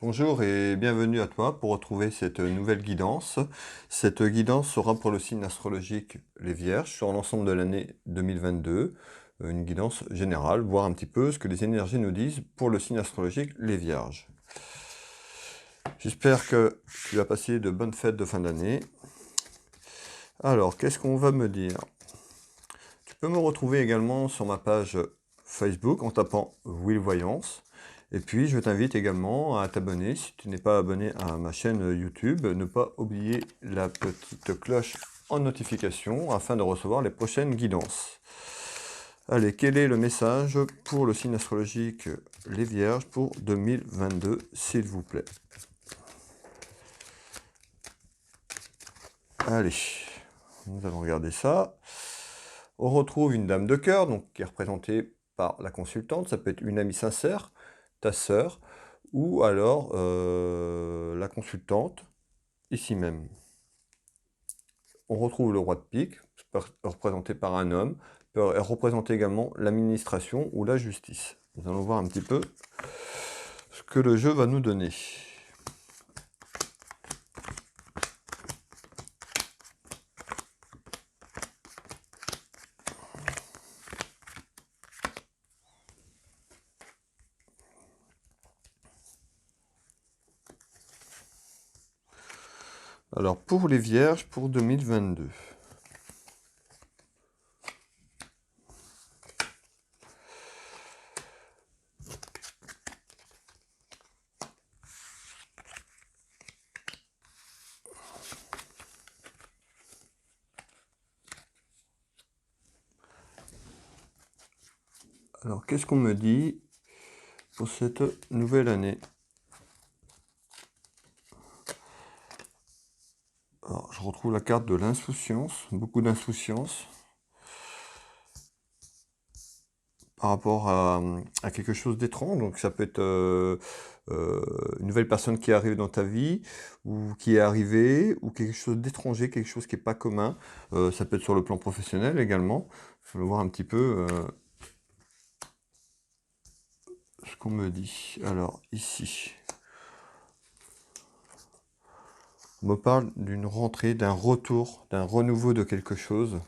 Bonjour et bienvenue à toi pour retrouver cette nouvelle guidance. Cette guidance sera pour le signe astrologique les Vierges sur l'ensemble de l'année 2022. Une guidance générale, voir un petit peu ce que les énergies nous disent pour le signe astrologique les Vierges. J'espère que tu vas passer de bonnes fêtes de fin d'année. Alors, qu'est-ce qu'on va me dire? Tu peux me retrouver également sur ma page Facebook en tapant Will Voyance. Et puis, je t'invite également à t'abonner si tu n'es pas abonné à ma chaîne YouTube. Ne pas oublier la petite cloche en notification afin de recevoir les prochaines guidances. Allez, quel est le message pour le signe astrologique les Vierges pour 2022, s'il vous plaît? Allez, nous allons regarder ça. On retrouve une dame de cœur, donc qui est représentée par la consultante. Ça peut être une amie sincère, ta sœur, ou alors la consultante, ici même. On retrouve le roi de pique, représenté par un homme, peut représenter également l'administration ou la justice. Nous allons voir un petit peu ce que le jeu va nous donner. Alors, pour les Vierges, pour 2022. Alors, qu'est-ce qu'on me dit pour cette nouvelle année? Alors, je retrouve la carte de l'insouciance, beaucoup d'insouciance par rapport à quelque chose d'étrange. Donc ça peut être une nouvelle personne qui arrive dans ta vie, ou qui est arrivée, ou quelque chose d'étranger, quelque chose qui n'est pas commun. Ça peut être sur le plan professionnel également. Je vais voir un petit peu ce qu'on me dit. Alors, ici, on me parle d'une rentrée, d'un retour, d'un renouveau de quelque chose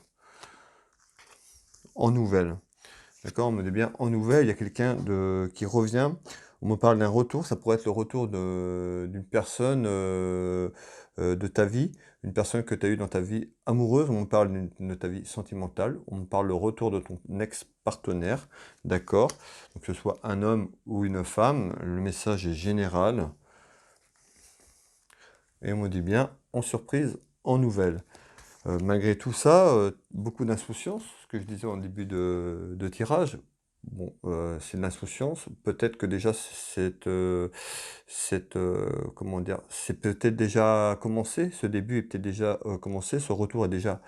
en nouvelle. D'accord, on me dit bien en nouvelle, il y a quelqu'un qui revient. On me parle d'un retour, ça pourrait être le retour d'une personne de ta vie, une personne que tu as eue dans ta vie amoureuse. On me parle de ta vie sentimentale, on me parle le retour de ton ex-partenaire, d'accord? Donc que ce soit un homme ou une femme, le message est général. Et on me dit bien en surprise, en nouvelle. Malgré tout ça, beaucoup d'insouciance, ce que je disais en début de tirage. Bon, c'est de l'insouciance. Peut-être que déjà comment dire, c'est peut-être déjà commencé. Ce début est peut-être déjà commencé. Ce retour est déjà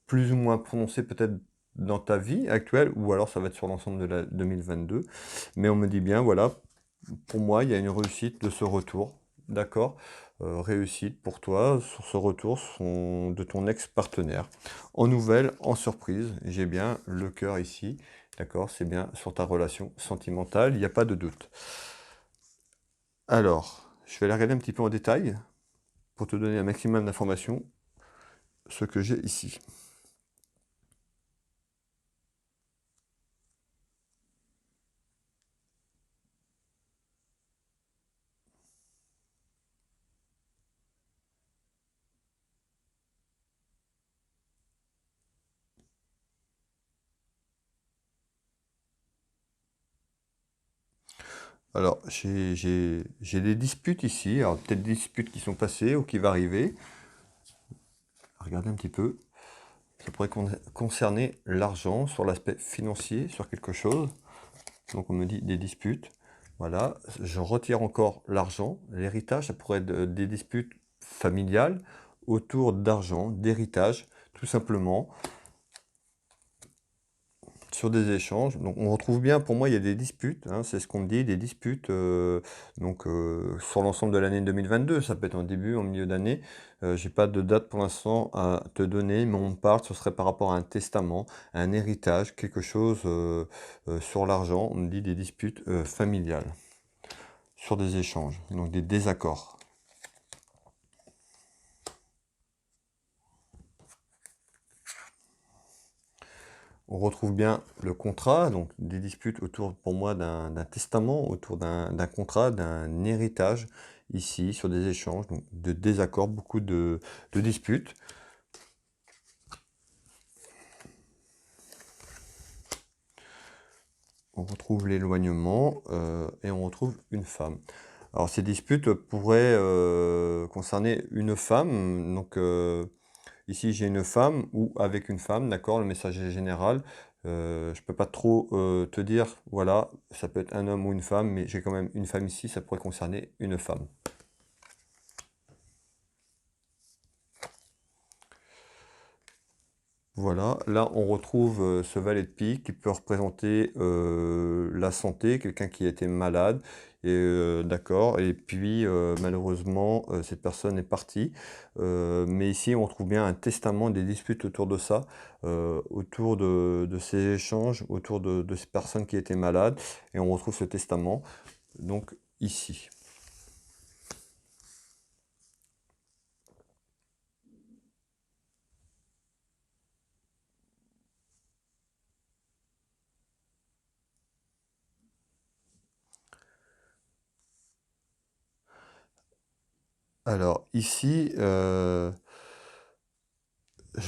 plus ou moins prononcé peut-être dans ta vie actuelle, ou alors ça va être sur l'ensemble de la 2022. Mais on me dit bien, voilà, pour moi, il y a une réussite de ce retour. D'accord? Réussite pour toi sur ce retour de ton ex-partenaire. En nouvelle, en surprise, j'ai bien le cœur ici. D'accord? C'est bien sur ta relation sentimentale, il n'y a pas de doute. Alors, je vais aller regarder un petit peu en détail pour te donner un maximum d'informations, ce que j'ai ici. Alors, j'ai des disputes ici, alors peut-être des disputes qui sont passées ou qui vont arriver. Regardez un petit peu. Ça pourrait concerner l'argent, sur l'aspect financier, sur quelque chose. Donc on me dit des disputes. Voilà, je retire encore l'argent. L'héritage, ça pourrait être des disputes familiales autour d'argent, d'héritage, tout simplement, sur des échanges. Donc on retrouve bien, pour moi, il y a des disputes, hein, c'est ce qu'on me dit, des disputes sur l'ensemble de l'année 2022. Ça peut être en début, en milieu d'année. J'ai pas de date pour l'instant à te donner, mais on me parle, ce serait par rapport à un testament, un héritage, quelque chose sur l'argent. On me dit des disputes familiales sur des échanges, donc des désaccords. On retrouve bien le contrat, donc des disputes autour, pour moi, d'un testament, autour d'un contrat, d'un héritage, ici, sur des échanges, donc de désaccords, beaucoup de disputes. On retrouve l'éloignement et on retrouve une femme. Alors ces disputes pourraient concerner une femme, donc ici j'ai une femme ou avec une femme, d'accord, le message est général. Je peux pas trop te dire, voilà, ça peut être un homme ou une femme, mais j'ai quand même une femme ici, ça pourrait concerner une femme. Voilà, là on retrouve ce valet de pique qui peut représenter la santé, quelqu'un qui a été malade, et d'accord, et puis malheureusement cette personne est partie. Mais ici on retrouve bien un testament, des disputes autour de ça, autour de ces échanges, autour de ces personnes qui étaient malades, et on retrouve ce testament, donc ici. Alors ici, je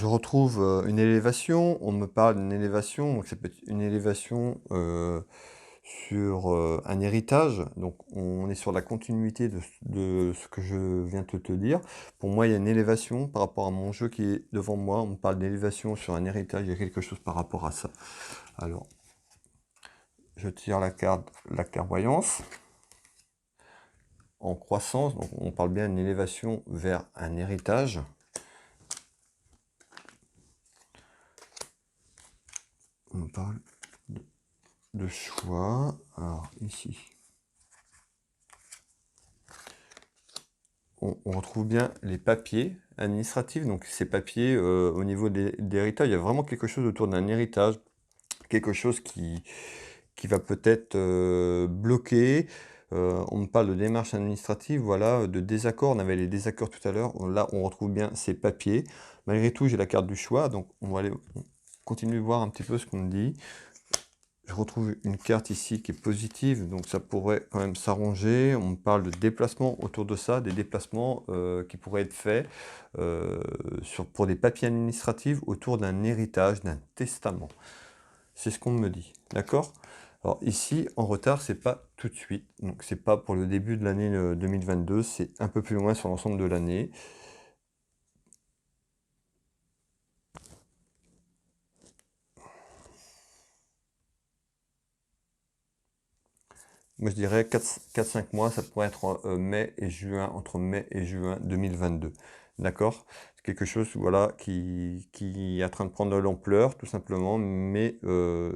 retrouve une élévation, on me parle d'une élévation, donc ça peut être une élévation sur un héritage, donc on est sur la continuité de ce que je viens de te dire. Pour moi, il y a une élévation par rapport à mon jeu qui est devant moi, on me parle d'élévation sur un héritage, il y a quelque chose par rapport à ça. Alors, je tire la carte, la clairvoyance. En croissance, donc on parle bien d'une élévation vers un héritage. On parle de choix. Alors ici, on retrouve bien les papiers administratifs. Donc ces papiers au niveau des héritages, il y a vraiment quelque chose autour d'un héritage, quelque chose qui va peut-être bloquer. On me parle de démarche administrative, voilà, de désaccords. On avait les désaccords tout à l'heure. Là, on retrouve bien ces papiers. Malgré tout, j'ai la carte du choix, donc on va aller continuer de voir un petit peu ce qu'on me dit. Je retrouve une carte ici qui est positive, donc ça pourrait quand même s'arranger. On me parle de déplacements autour de ça, des déplacements qui pourraient être faits pour des papiers administratifs autour d'un héritage, d'un testament. C'est ce qu'on me dit, d'accord? Alors ici, en retard, c'est pas tout de suite, donc c'est pas pour le début de l'année 2022, c'est un peu plus loin sur l'ensemble de l'année. Moi, je dirais 4-5 mois, ça pourrait être mai et juin, entre mai et juin 2022. D'accord? C'est quelque chose, voilà, qui est en train de prendre de l'ampleur, tout simplement, mais dont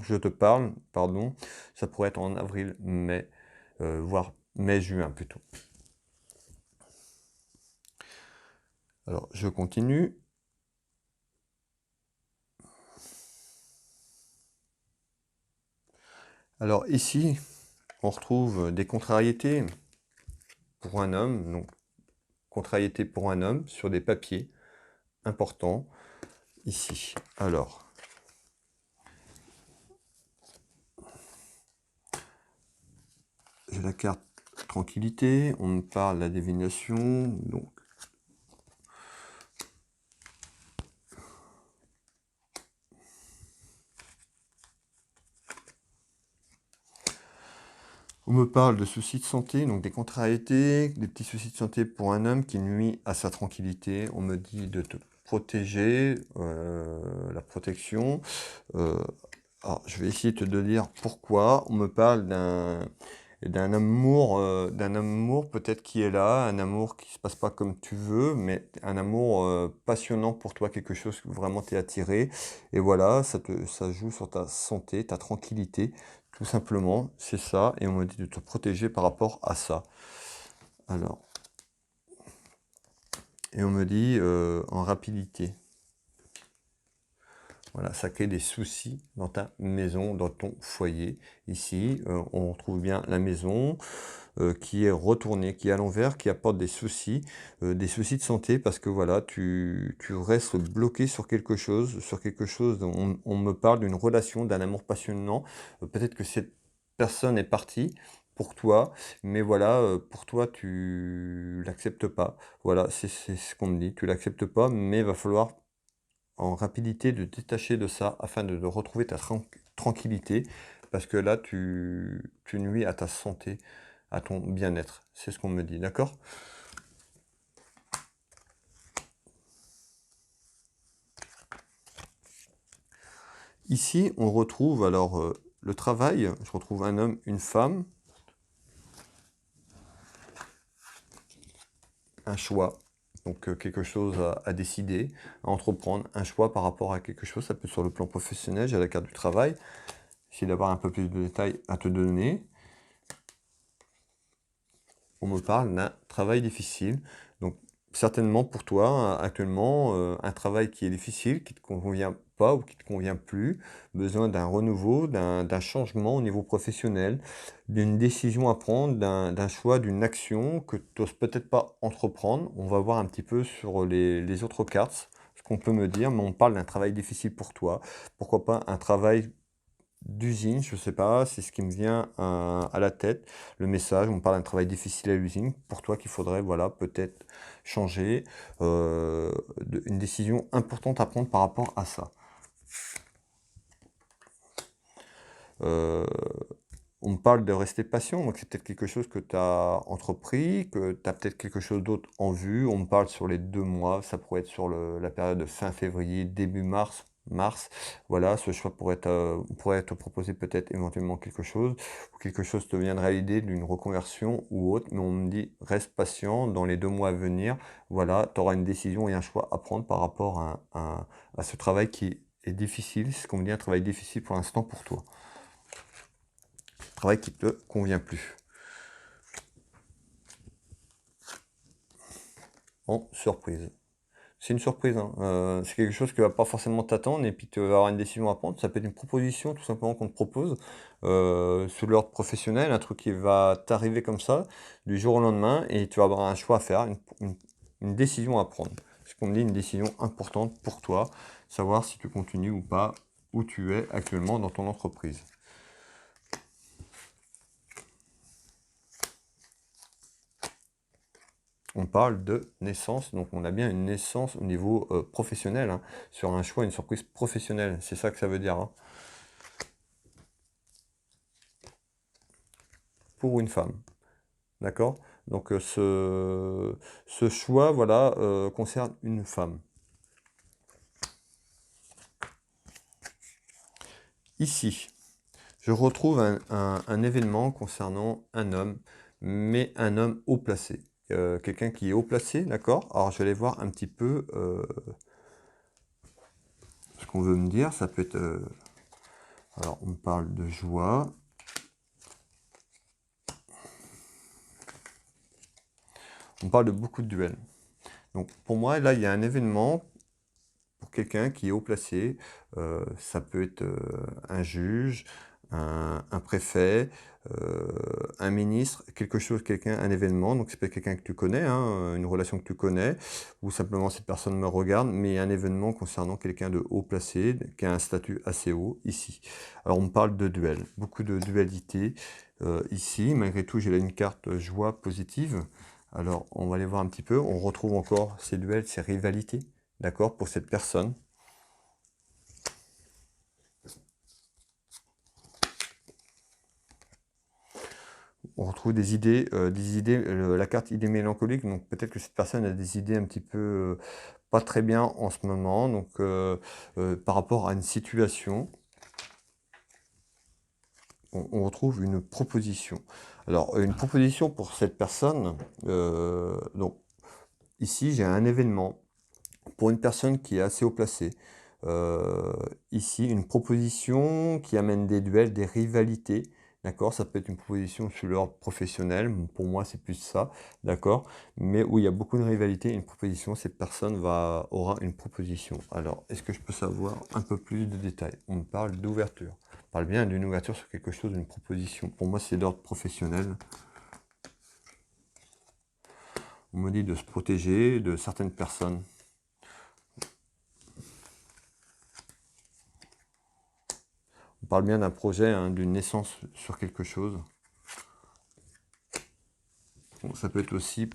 je te parle, pardon, ça pourrait être en avril, mai, voire mai-juin plutôt. Alors, je continue. Alors ici, on retrouve des contrariétés pour un homme, donc contrariétés pour un homme sur des papiers importants ici. Alors, j'ai la carte tranquillité, on me parle de la divination, donc on me parle de soucis de santé, donc des contrariétés, des petits soucis de santé pour un homme qui nuit à sa tranquillité. On me dit de te protéger, la protection. Alors, je vais essayer de te dire pourquoi. On me parle d'un amour peut-être qui est là, un amour qui se passe pas comme tu veux, mais un amour passionnant pour toi, quelque chose que vraiment t'es attiré. Et voilà, ça joue sur ta santé, ta tranquillité, tout simplement, c'est ça. Et on me dit de te protéger par rapport à ça. Alors, et on me dit en rapidité. Voilà, ça crée des soucis dans ta maison, dans ton foyer. Ici, on retrouve bien la maison qui est retournée, qui est à l'envers, qui apporte des soucis de santé parce que voilà, tu restes bloqué sur quelque chose dont on me parle d'une relation, d'un amour passionnant. Peut-être que cette personne est partie pour toi, mais voilà, pour toi, tu l'acceptes pas. Voilà, c'est ce qu'on me dit. Tu l'acceptes pas, mais il va falloir en rapidité de détacher de ça afin de retrouver ta tranquillité parce que là, tu nuis à ta santé, à ton bien-être. C'est ce qu'on me dit, d'accord? Ici, on retrouve alors le travail. Je retrouve un homme, une femme, un choix. Donc quelque chose à décider, à entreprendre, un choix par rapport à quelque chose. Ça peut être sur le plan professionnel, j'ai la carte du travail. J'essaie d'avoir un peu plus de détails à te donner. On me parle d'un travail difficile. Donc, certainement pour toi, actuellement, un travail qui est difficile, qui ne te convient pas ou qui ne te convient plus, besoin d'un renouveau, d'un changement au niveau professionnel, d'une décision à prendre, d'un choix, d'une action que tu n'oses peut-être pas entreprendre. On va voir un petit peu sur les autres cartes ce qu'on peut me dire, mais on parle d'un travail difficile pour toi. Pourquoi pas un travail d'usine, je sais pas, c'est ce qui me vient à la tête. Le message, on parle d'un travail difficile à l'usine, pour toi qu'il faudrait, voilà, peut-être changer, une décision importante à prendre par rapport à ça. Euh, on me parle de rester patient, donc c'est peut-être quelque chose que tu as entrepris, que tu as peut-être quelque chose d'autre en vue. On me parle sur les 2 mois, ça pourrait être sur la période de fin février, début mars. Voilà, ce choix pourrait te proposer peut-être éventuellement quelque chose, ou quelque chose te viendrait à l'idée d'une reconversion ou autre, mais on me dit reste patient dans les 2 mois à venir. Voilà, tu auras une décision et un choix à prendre par rapport à ce travail qui est difficile, c'est ce qu'on me dit, un travail difficile pour l'instant pour toi. Travail qui te convient plus. En surprise. C'est une surprise, hein. C'est quelque chose qui va pas forcément t'attendre et puis tu vas avoir une décision à prendre. Ça peut être une proposition tout simplement qu'on te propose sous l'ordre professionnel, un truc qui va t'arriver comme ça du jour au lendemain et tu vas avoir un choix à faire, une décision à prendre. Ce qu'on me dit, une décision importante pour toi, savoir si tu continues ou pas où tu es actuellement dans ton entreprise. On parle de naissance, donc on a bien une naissance au niveau professionnel, hein, sur un choix, une surprise professionnelle, c'est ça que ça veut dire, hein, pour une femme, d'accord? Donc ce choix, voilà, concerne une femme. Ici, je retrouve un événement concernant un homme, mais un homme haut placé. Quelqu'un qui est haut placé, d'accord? Alors je vais aller voir un petit peu ce qu'on veut me dire. Ça peut être... alors on me parle de joie. On parle de beaucoup de duels. Donc pour moi, là, il y a un événement pour quelqu'un qui est haut placé. Ça peut être un juge, un préfet, un ministre, quelque chose, quelqu'un, un événement. Donc c'est peut être quelqu'un que tu connais, hein, une relation que tu connais, ou simplement cette personne me regarde, mais un événement concernant quelqu'un de haut placé, qui a un statut assez haut, ici. Alors on me parle de duel, beaucoup de dualité ici. Malgré tout, j'ai là une carte joie positive. Alors, on va aller voir un petit peu. On retrouve encore ces duels, ces rivalités, d'accord, pour cette personne. On retrouve des idées, la carte idée mélancolique. Donc, peut-être que cette personne a des idées un petit peu pas très bien en ce moment. Donc, par rapport à une situation, on retrouve une proposition. Alors, une proposition pour cette personne. Donc, ici, j'ai un événement pour une personne qui est assez haut placée. Ici, une proposition qui amène des duels, des rivalités, d'accord? Ça peut être une proposition sur l'ordre professionnel, pour moi c'est plus ça, d'accord? Mais où il y a beaucoup de rivalité, une proposition, cette personne aura une proposition. Alors, est-ce que je peux savoir un peu plus de détails? On me parle d'ouverture. On parle bien d'une ouverture sur quelque chose, d'une proposition. Pour moi, c'est d'ordre professionnel. On me dit de se protéger de certaines personnes. On parle bien d'un projet, hein, d'une naissance sur quelque chose. Bon, ça peut être aussi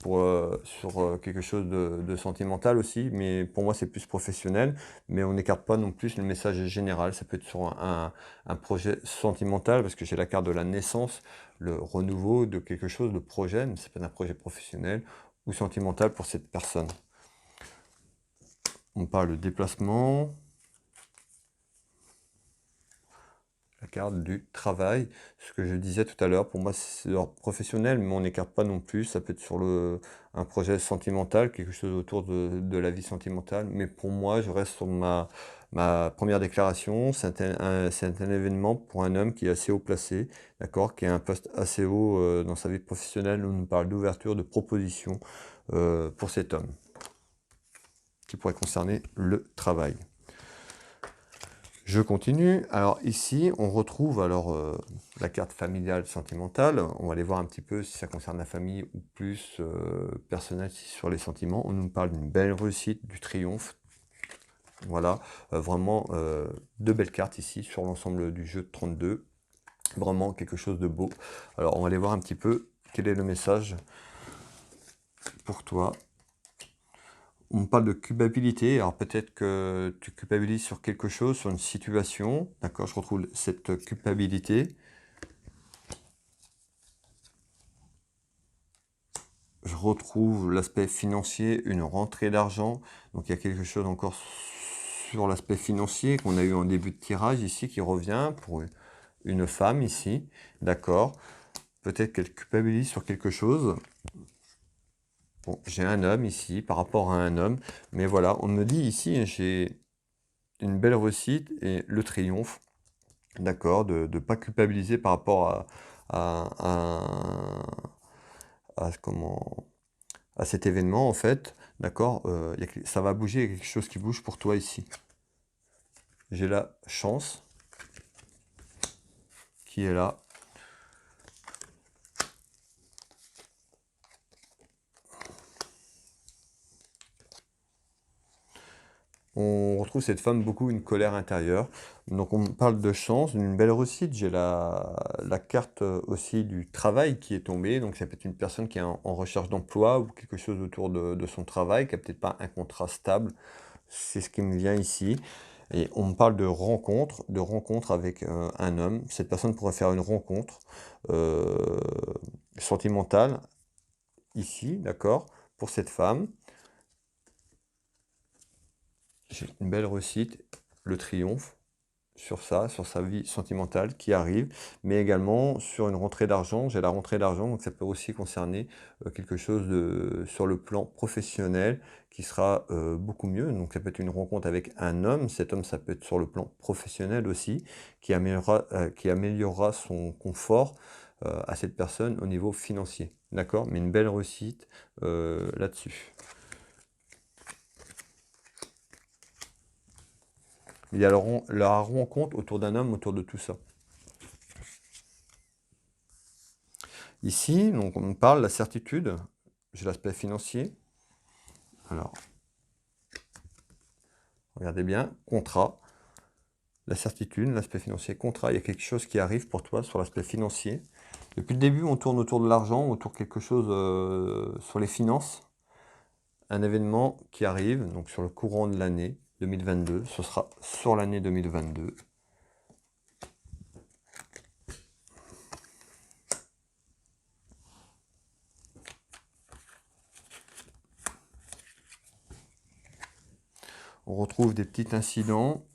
sur quelque chose de sentimental aussi, mais pour moi c'est plus professionnel. Mais on n'écarte pas non plus le message général. Ça peut être sur un projet sentimental, parce que j'ai la carte de la naissance, le renouveau de quelque chose, de projet, mais ça peut être un projet professionnel ou sentimental pour cette personne. On parle de déplacement. La carte du travail, ce que je disais tout à l'heure, pour moi c'est l'ordre professionnel, mais on n'écarte pas non plus, ça peut être sur un projet sentimental, quelque chose autour de la vie sentimentale, mais pour moi je reste sur ma première déclaration. C'est un événement pour un homme qui est assez haut placé, d'accord, qui a un poste assez haut dans sa vie professionnelle, où on nous parle d'ouverture, de proposition pour cet homme, qui pourrait concerner le travail. Je continue. Alors ici, on retrouve la carte familiale sentimentale. On va aller voir un petit peu si ça concerne la famille ou plus personnel sur les sentiments. On nous parle d'une belle réussite, du triomphe. Voilà, vraiment deux belles cartes ici sur l'ensemble du jeu de 32. Vraiment quelque chose de beau. Alors on va aller voir un petit peu quel est le message pour toi. On me parle de culpabilité, alors peut-être que tu culpabilises sur quelque chose, sur une situation, d'accord? Je retrouve cette culpabilité. Je retrouve l'aspect financier, une rentrée d'argent. Donc il y a quelque chose encore sur l'aspect financier qu'on a eu en début de tirage ici, qui revient pour une femme ici, d'accord? Peut-être qu'elle culpabilise sur quelque chose. Bon, j'ai un homme ici, par rapport à un homme, mais voilà, on me dit ici, j'ai une belle réussite et le triomphe, d'accord, de ne pas culpabiliser par rapport comment, à cet événement, en fait, d'accord, ça va bouger, il y a quelque chose qui bouge pour toi ici. J'ai la chance qui est là. On retrouve cette femme beaucoup une colère intérieure. Donc on parle de chance, d'une belle réussite. J'ai la carte aussi du travail qui est tombée. Donc ça peut être une personne qui est en recherche d'emploi ou quelque chose autour de son travail, qui n'a peut-être pas un contrat stable. C'est ce qui me vient ici. Et on me parle de rencontre avec un homme. Cette personne pourrait faire une rencontre euh, sentimentale ici, d'accord, pour cette femme. J'ai une belle réussite, le triomphe sur ça, sur sa vie sentimentale qui arrive, mais également sur une rentrée d'argent. J'ai la rentrée d'argent, donc ça peut aussi concerner quelque chose sur le plan professionnel qui sera beaucoup mieux. Donc ça peut être une rencontre avec un homme. Cet homme, ça peut être sur le plan professionnel aussi, qui améliorera son confort à cette personne au niveau financier. D'accord? Mais une belle réussite là-dessus. Il y a la rencontre autour d'un homme, autour de tout ça. Ici, donc, on me parle de la certitude. J'ai l'aspect financier. Alors, regardez bien, contrat. La certitude, l'aspect financier, contrat. Il y a quelque chose qui arrive pour toi sur l'aspect financier. Depuis le début, on tourne autour de l'argent, autour de quelque chose sur les finances. Un événement qui arrive, donc sur le courant de l'année 2022. Ce sera sur l'année 2022. On retrouve des petits incidents.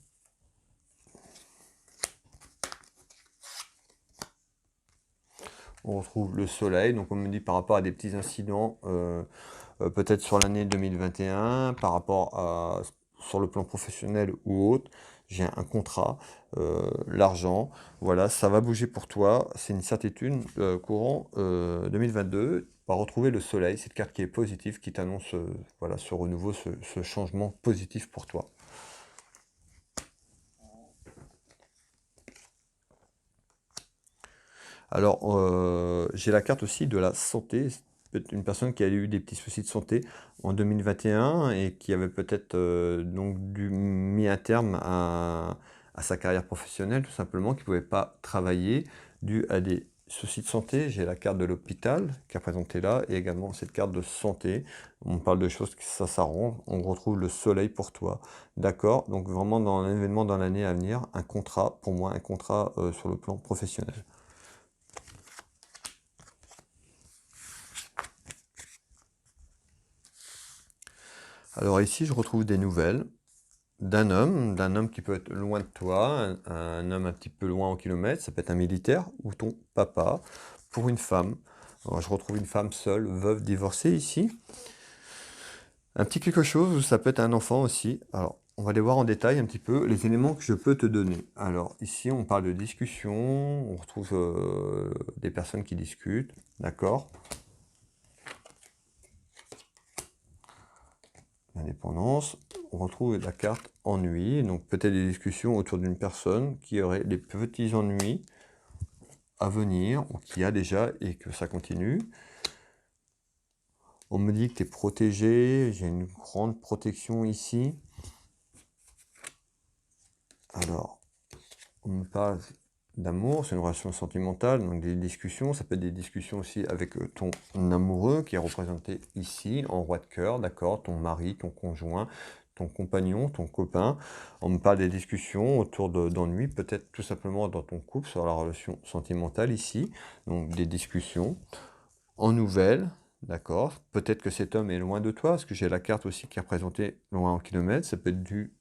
On retrouve le soleil, donc on me dit par rapport à des petits incidents, peut-être sur l'année 2021, par rapport sur le plan professionnel ou autre. j'ai un contrat, l'argent, voilà, ça va bouger pour toi. C'est une certitude, courant 2022, tu vas retrouver le soleil, cette carte qui est positive, qui t'annonce voilà, ce renouveau, ce changement positif pour toi. Alors, j'ai la carte aussi de la santé. C'est peut-être une personne qui a eu des petits soucis de santé en 2021 et qui avait peut-être donc mis un terme à sa carrière professionnelle, tout simplement, qui ne pouvait pas travailler dû à des soucis de santé. J'ai la carte de l'hôpital qui est représentée là et également cette carte de santé. On parle de choses qui ça s'arrange. On retrouve le soleil pour toi. D'accord? Donc vraiment dans un événement dans l'année à venir, un contrat, pour moi, un contrat sur le plan professionnel. Alors ici, je retrouve des nouvelles d'un homme qui peut être loin de toi, un homme un petit peu loin en kilomètres, ça peut être un militaire ou ton papa, pour une femme. Alors, je retrouve une femme seule, veuve, divorcée ici. Un petit quelque chose, ou ça peut être un enfant aussi. Alors, on va aller voir en détail un petit peu les éléments que je peux te donner. Alors, ici, on parle de discussion, on retrouve des personnes qui discutent, d'accord? L'indépendance, on retrouve la carte ennui, donc peut-être des discussions autour d'une personne qui aurait des petits ennuis à venir, ou qui a déjà et que ça continue. On me dit que tu es protégé, j'ai une grande protection ici. Alors, on me parle d'amour, c'est une relation sentimentale, donc des discussions, ça peut être des discussions aussi avec ton amoureux qui est représenté ici en roi de cœur, d'accord, ton mari, ton conjoint, ton compagnon, ton copain. On me parle des discussions autour d'ennuis, peut-être tout simplement dans ton couple sur la relation sentimentale ici, donc des discussions en nouvelles, d'accord. Peut-être que cet homme est loin de toi, parce que j'ai la carte aussi qui est représentée loin en kilomètres, ça peut être du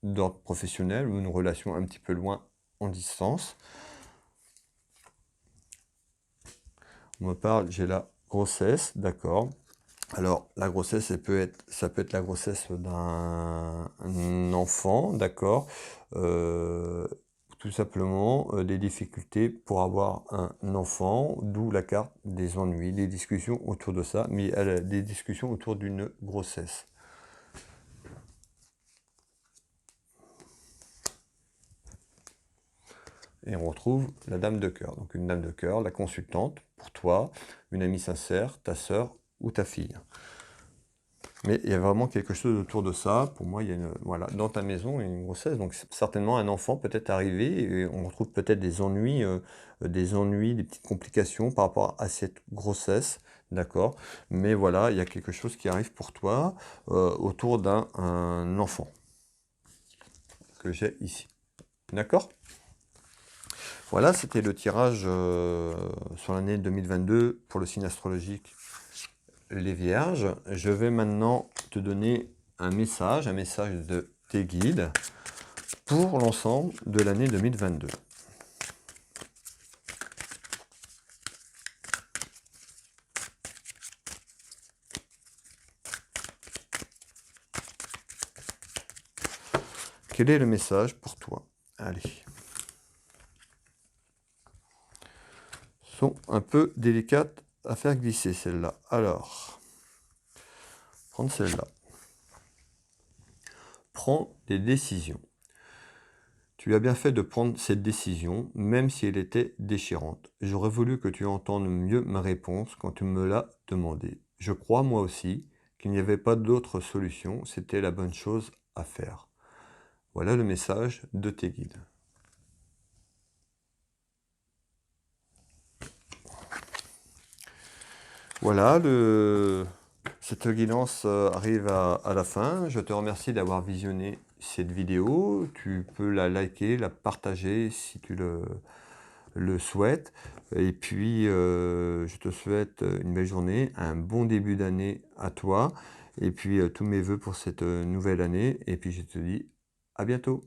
d'ordre professionnel ou une relation un petit peu loin en distance. On me parle, j'ai la grossesse, d'accord. Alors, la grossesse, ça peut être la grossesse d'un enfant, d'accord. Tout simplement, des difficultés pour avoir un enfant, d'où la carte des ennuis, des discussions autour de ça, mais des discussions autour d'une grossesse. Et on retrouve la dame de cœur. Donc une dame de cœur, la consultante, pour toi, une amie sincère, ta sœur ou ta fille. Mais il y a vraiment quelque chose autour de ça. Pour moi, il y a voilà, dans ta maison, il y a une grossesse. Donc certainement un enfant peut-être arrivé. Et on retrouve peut-être des ennuis, des petites complications par rapport à cette grossesse. D'accord? Mais voilà, il y a quelque chose qui arrive pour toi autour d'un enfant que j'ai ici. D'accord? Voilà, c'était le tirage sur l'année 2022 pour le signe astrologique les Vierges. Je vais maintenant te donner un message de tes guides pour l'ensemble de l'année 2022. Quel est le message pour toi? Allez. Sont un peu délicates à faire glisser celle-là. Alors, prendre celle-là. Prends des décisions. Tu as bien fait de prendre cette décision, même si elle était déchirante. J'aurais voulu que tu entendes mieux ma réponse quand tu me l'as demandé. Je crois moi aussi qu'il n'y avait pas d'autre solution, c'était la bonne chose à faire. Voilà le message de tes guides. Voilà, cette guidance arrive à la fin. Je te remercie d'avoir visionné cette vidéo. Tu peux la liker, la partager si tu le souhaites. Et puis, je te souhaite une belle journée, un bon début d'année à toi. Et puis, tous mes voeux pour cette nouvelle année. Et puis, je te dis à bientôt.